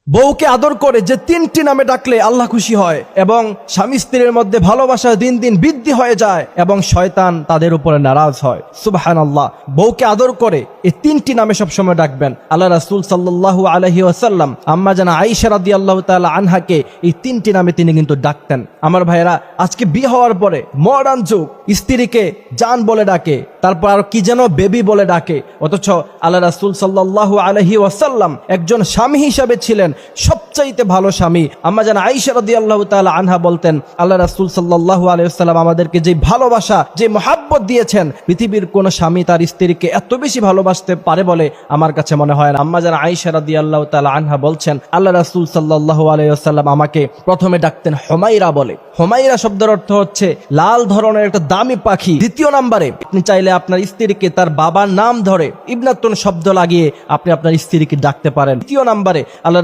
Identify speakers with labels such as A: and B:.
A: বউকে আদর করে যে 3টি নামে ডাকলে আল্লাহ খুশি হয় এবং স্বামী স্ত্রীর মধ্যে ভালোবাসা দিন দিন বৃদ্ধি হয়ে যায় এবং শয়তান তাদের উপরে নারাজ হয়। সুবহানাল্লাহ। বউকে আদর করে এই 3টি নামে সবসময় ডাকবেন। আল্লাহ রাসূল সাল্লাল্লাহু আলাইহি ওয়াসাল্লাম আম্মা জানা আয়েশা রাদিয়াল্লাহু তাআলা আনহাকে এই 3টি নামে তিনি কিন্তু ডাকতেন। আমার ভাইরা, আজকে বিয়ে হওয়ার পরে মডার্ন যুগ, স্ত্রীকে জান বলে ডাকে, তারপর আর কি যেন বেবি বলে ডাকে, অথচ আল্লাহ রাসূল সাল্লাল্লাহু আলাইহি ওয়াসাল্লাম একজন স্বামী হিসাবে ছিলেন সবচাইতে ভালো স্বামী। আম্মা জান আয়েশা রাদিয়াল্লাহু তাআলা আনহা বলতেন, আল্লাহ রাসূল সাল্লাল্লাহু আলাইহি ওয়াসাল্লাম আমাদেরকে যে ভালোবাসা, যে মহব্বত দিয়েছেন, পৃথিবীর কোন স্বামী তার স্ত্রীকে এত বেশি ভালোবাসতে পারে বলে আমার কাছে মনে হয় না। আম্মা জান আয়েশা রাদিয়াল্লাহু তাআলা আনহা বলছেন, আল্লাহ রাসূল সাল্লাল্লাহু আলাইহি ওয়াসাল্লাম আমাকে প্রথমে ডাকতেন হুমায়রা বলে। হুমায়রা শব্দের অর্থ হচ্ছে লাল ধরনের একটা দামি পাখি। দ্বিতীয় নম্বরে আপনি চাইলে আপনার স্ত্রীকে তার বাবার নাম ধরে ইবনাতুন শব্দ লাগিয়ে আপনি আপনার স্ত্রীকে ডাকতে পারেন। তৃতীয় নম্বরে আল্লাহ